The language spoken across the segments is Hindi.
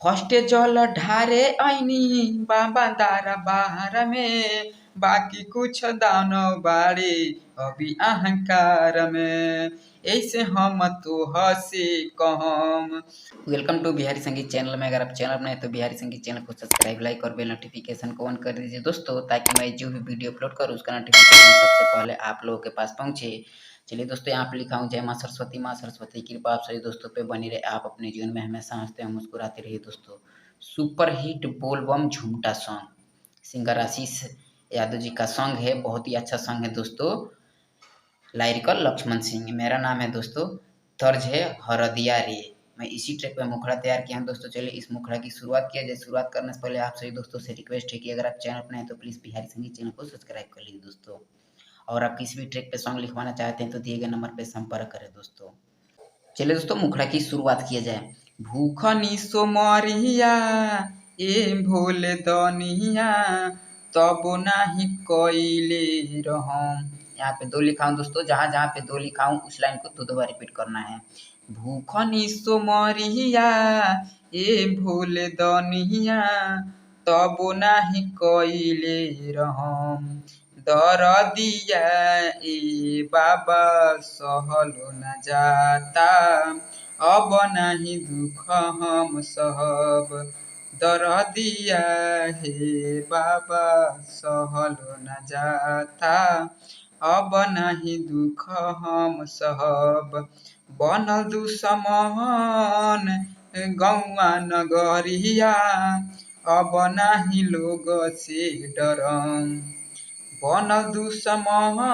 फर्स्ट जल ढारे ऐनी बाबा दारा बाहर में, बाकी कुछ दानव बाड़े अभी अहंकार में, ऐसे हम तो हंसे कहम। वेलकम टू बिहारी संगीत चैनल में। अगर आप चैनल बनाए तो बिहारी संगीत चैनल को सब्सक्राइब, लाइक और बेल नोटिफिकेशन को ऑन कर दीजिए दोस्तों, ताकि मैं जो भी वीडियो अपलोड करूँ उसका नोटिफिकेशन सबसे पहले आप लोगों के पास पहुंचे। चलिए दोस्तों, यहाँ पे लिखा हूँ जय माँ सरस्वती की कृपा आप सभी दोस्तों पे बनी रहे, आप अपने जीवन में हमेशा हंसते हैं मुस्कुराते रहिए दोस्तों। सुपर हिट बोलबम झुमटा सॉन्ग, सिंगर आशीष यादव जी का सॉन्ग है, बहुत ही अच्छा सॉन्ग है दोस्तों। लाइरिकल लक्ष्मण सिंह, मेरा नाम है दोस्तों। तर्ज है हरदिया रे। मैं इसी ट्रैक पे मुखड़ा तैयार किया हूँ दोस्तों। चलिए इस मुखड़ा की शुरुआत किया जाए। शुरुआत करने से पहले आप सभी दोस्तों से रिक्वेस्ट है कि अगर आप चैनल अपने हैं तो प्लीज़ बिहारी संगीत चैनल को सब्सक्राइब कर लीजिए दोस्तों। और आप किसी भी ट्रैक पे सॉन्ग लिखवाना चाहते हैं तो दिए गए नंबर पे संपर्क करें दोस्तों। चलिए दोस्तों, मुखड़ा की शुरुआत किया जाए। भूखनी सो मरिया ए भोले दनिया, तब नाही कोइले रहम। यहाँ पे दो लिखा हूँ दोस्तों, जहाँ जहाँ पे दो लिखा हूँ उस लाइन को दो बार रिपीट करना है। भूखनी सो मरिया ए भोले दनिया, तब नाही कोइले रहम। दरदिया ए बाबा सहलो न जाता, अब नाही दुख हम सहब। दरदिया हे बाबा सहलो न जाता, अब नाही दुख हम सहब। बनल दुश्मन गौआ नगरिया, अब नाही लोग से डरम। बनल दुश्मन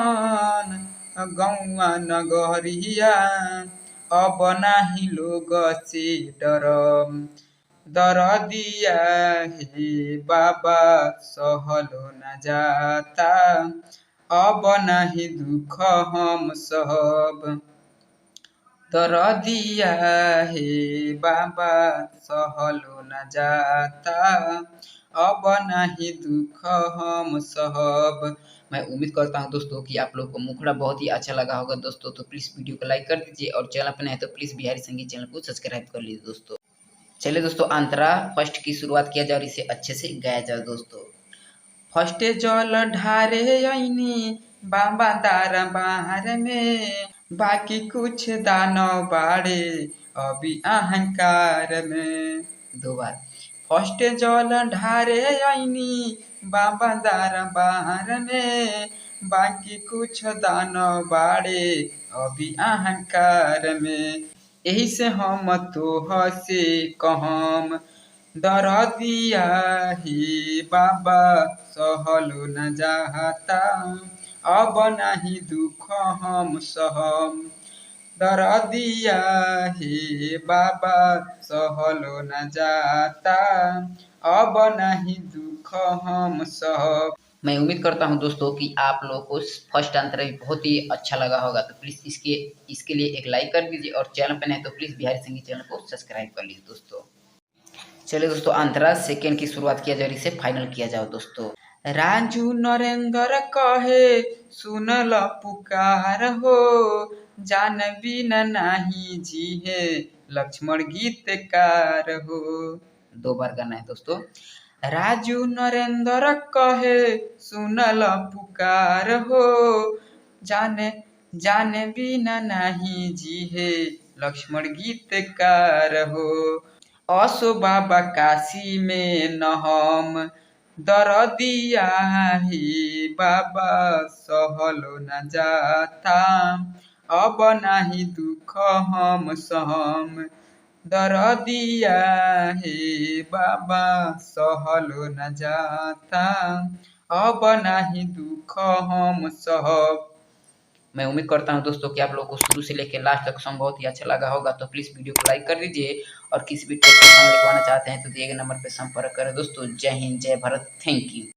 गौआ नगरिया, अब नाही लोग से डरम। दरदिया हे बाबा सहलो न जाता, अब नाही दुख हम सहब। दरदिया हे बाबा सहलो न जाता, अब नहीं दुख हम सहब। मैं उम्मीद करता हूं दोस्तों कि आप लोगों को मुखड़ा बहुत ही अच्छा लगा होगा दोस्तों। तो प्लीज़ वीडियो को लाइक कर दीजिए और चैनल पर नहीं तो प्लीज़ बिहारी संगीत चैनल को सब्सक्राइब कर लीजिए दोस्तों। चलिए दोस्तों, अंतरा फर्स्ट की शुरुआत किया जाए और इसे अच्छे से गाया जाए दोस्तों। फर्स्ट जल ढारे ऐनी बाबा दारा बाहर में, बाकी कुछ दानव बाड़े अभी अहंकार में। दो बार। फर्स्ट जल ढारे ऐनी बाबा दारा बाहर में, बाकी कुछ दानव बाड़े अभी अहंकार में, यही से हम तो हंसे कहम। दरदिया ही बाबा सहलो न जाता, अब नहीं दुख हम सहम। दरदिया हे बाबा सहलो न जाता, अब नहीं दुख हम सहब। मैं उम्मीद करता हूं दोस्तों कि आप लोगों को फर्स्ट अंतरा भी बहुत ही अच्छा लगा होगा। तो प्लीज़ इसके लिए एक लाइक कर दीजिए और चैनल पर नहीं तो प्लीज़ बिहारी संगीत चैनल को सब्सक्राइब कर लीजिए दोस्तों। चलिए दोस्तों, अंतरा सेकेंड की शुरुआत किया जाए, इसे फाइनल किया जाओ दोस्तों। राजू नरेंद्र कहे सुन ल पुकार हो, जान बिना नहीं जी है लक्ष्मण गीतकार हो। दो बार गाना है दोस्तों। राजू नरेंद्र कहे सुन ल पुकार हो, जाने जाने बिना नहीं जी है लक्ष्मण गीतकार हो। असो बाबा काशी में न हम, दरदिया ही बाबा सहलो न जाता, अब नहीं दुख हम सहम। दरदिया हे बाबा सहलो न जाता, अब नहीं दुख हम सहब। मैं उम्मीद करता हूं दोस्तों कि आप लोगों को शुरू से लेकर लास्ट तक सॉन्ग बहुत ही अच्छा लगा होगा। तो प्लीज़ वीडियो को लाइक कर दीजिए और किसी भी ट्रैक का सॉन्ग लिखवाना चाहते हैं तो दिए गए नंबर पर संपर्क करें दोस्तों। जय हिंद, जय भारत, थैंक यू।